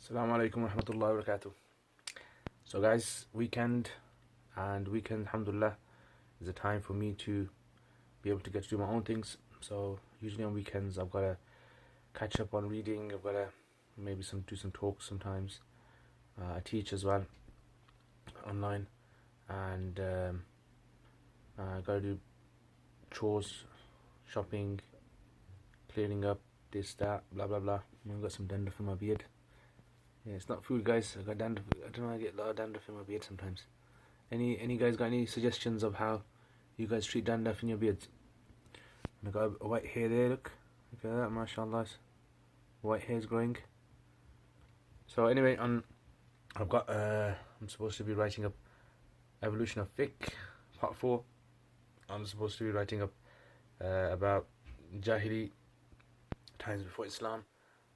Assalamu alaikum wa rahmatullahi wa barakatuh. So guys, weekend, alhamdulillah, is a time for me to be able to get to do my own things. So usually on weekends I've got to catch up on reading, I've got to maybe do some talks sometimes. I teach as well online, and I got to do chores, shopping, cleaning up, this, that, blah blah blah. I've got some dandruff in my beard. Yeah, it's not food, guys. I got dandruff. I don't know. I get a lot of dandruff in my beard sometimes. Any guys got any suggestions of how you guys treat dandruff in your beards? And I got a white hair there. Look at that, mashallah. White hair's growing. So anyway, I've got I'm supposed to be writing up Evolution of Fiqh, Part 4. I'm supposed to be writing up about Jahili, times before Islam.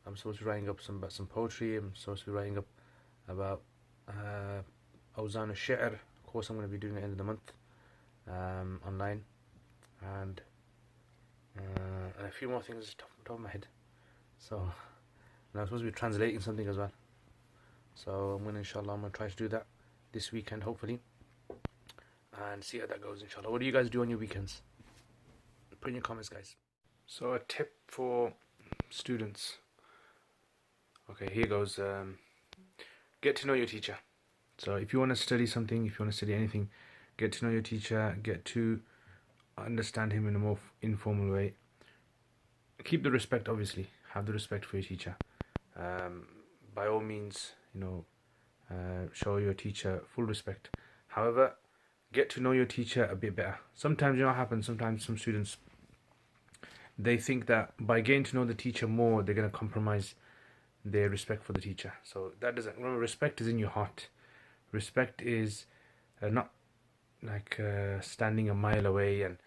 I'm supposed to be writing up some poetry. I'm supposed to be writing up about Awzan al-Shi'r, course I'm going to be doing at the end of the month online, and a few more things off the top of my head. So, and I'm supposed to be translating something as well. So I'm going to try to do that this weekend, hopefully, and see how that goes, inshallah. What do you guys do on your weekends? Put in your comments, guys. So a tip for students. Okay, here goes. Get to know your teacher. So if you want to study something, if you want to study anything, get to know your teacher, get to understand him in a more informal way. Keep the respect, obviously. Have the respect for your teacher. By all means, show your teacher full respect. However, get to know your teacher a bit better. Sometimes, what happens, sometimes some students, they think that by getting to know the teacher more, they're going to compromise their respect for the teacher. So that doesn't. Remember, respect is in your heart. Respect is not like standing a mile away and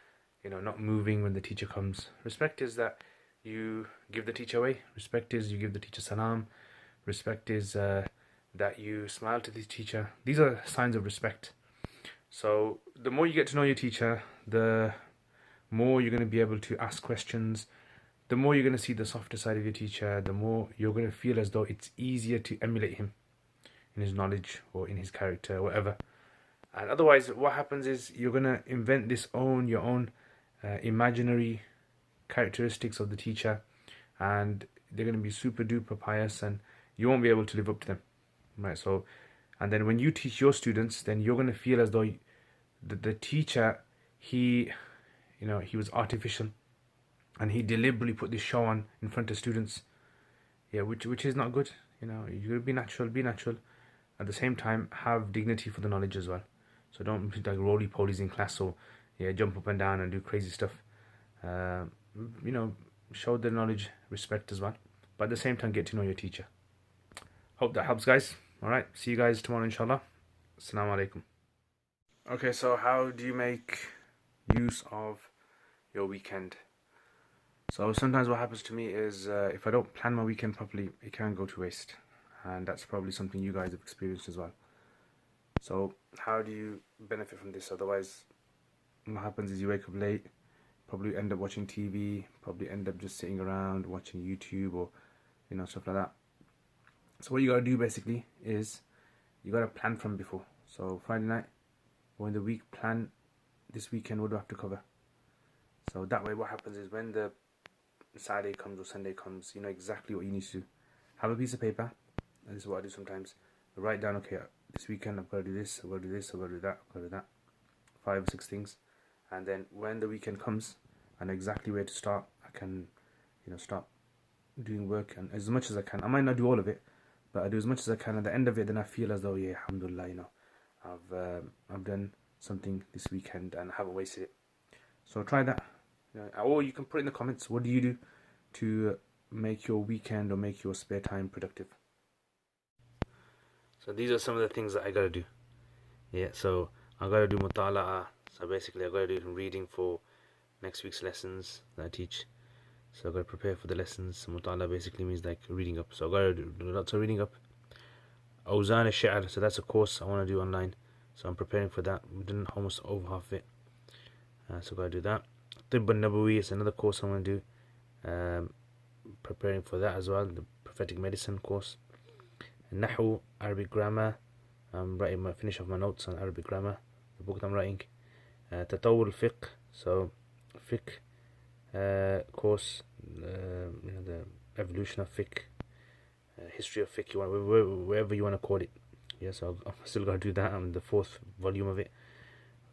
not moving when the teacher comes. Respect is that you give the teacher away. Respect is you give the teacher salam. Respect is that you smile to the teacher. These are signs of respect. So the more you get to know your teacher, the more you're going to be able to ask questions. The more you're going to see the softer side of your teacher, the more you're going to feel as though it's easier to emulate him in his knowledge or in his character or whatever. And otherwise, what happens is you're going to invent your own imaginary characteristics of the teacher, and they're going to be super duper pious, and you won't be able to live up to them. Right? So, and then when you teach your students, then you're going to feel as though the teacher, he was artificial. And he deliberately put this show on in front of students, which is not good. You gotta be natural. At the same time, have dignity for the knowledge as well. So don't be like roly polies in class or jump up and down and do crazy stuff. Show the knowledge, respect as well. But at the same time, get to know your teacher. Hope that helps, guys. All right, see you guys tomorrow, inshallah. Assalamu alaikum. Okay, so how do you make use of your weekend? So sometimes what happens to me is if I don't plan my weekend properly, it can go to waste. And that's probably something you guys have experienced as well. So how do you benefit from this? Otherwise, what happens is you wake up late, probably end up watching TV, probably end up just sitting around watching YouTube or stuff like that. So what you gotta do basically is you gotta plan from before. So Friday night or in the week, plan this weekend what do I have to cover. So that way what happens is when the Saturday comes or Sunday comes, you know exactly what you need to do. Have a piece of paper, and this is what I do sometimes. I write down, okay, this weekend I've got to do this, I've got to do this, I've got to do that, I've got to do that. 5 or 6 things. And then when the weekend comes, I know exactly where to start. I can, start doing work and as much as I can. I might not do all of it, but I do as much as I can. At the end of it, then I feel as though, alhamdulillah, I've done something this weekend and I haven't wasted it. So try that. Or you can put in the comments, what do you do to make your weekend or make your spare time productive? So these are some of the things that I gotta do. So I gotta do mutala'a. So basically I gotta do some reading for next week's lessons that I teach. So I gotta prepare for the lessons. So mutala'a basically means like reading up. So I gotta do lots of reading up. Awzan al-Shi'r, so that's a course I wanna do online. So I'm preparing for that. We've done almost over half of it. So I gotta do that. Tibb al-Nabawi is another course I want to do. Preparing for that as well, the prophetic medicine course. Nahu, Arabic grammar. I'm writing finish off my notes on Arabic grammar, the book that I'm writing. Tatawul fiqh, so fiqh course, the evolution of fiqh, history of fiqh, wherever you want to call it. Yes, I've still got to do that. I'm in the 4th volume of it.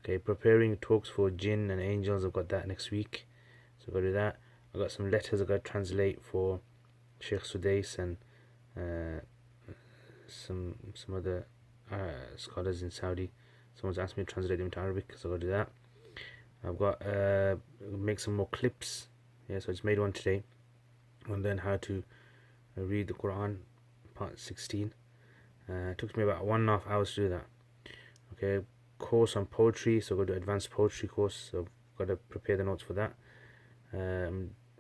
Okay, preparing talks for jinn and angels. I've got that next week, so I've got to do that. I've got some letters I've got to translate for Sheikh Sudais and some other scholars in Saudi. Someone's asked me to translate them into Arabic, so I've got to do that. I've got make some more clips. Yeah, so I just made one today and then how to read the Quran, part 16. It took me about 1.5 hours to do that. Okay, course on poetry, so I've got to do advanced poetry course, so I've got to prepare the notes for that.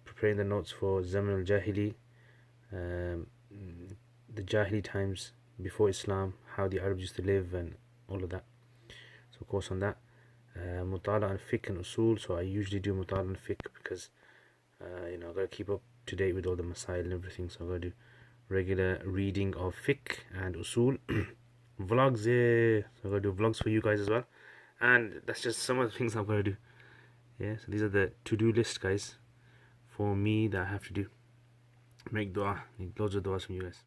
Preparing the notes for Zaman al-Jahili, the Jahili times before Islam, how the Arabs used to live and all of that. So course on that. Mutala and fiqh and usul, so I usually do mutala and fiqh because I've got to keep up to date with all the masail and everything, so I've got to do regular reading of fiqh and usul. Vlogs, so I've got to do vlogs for you guys as well, and that's just some of the things I've got to do. Yeah, so these are the to-do list, guys, for me that I have to do. Make dua, need loads of duas from you guys.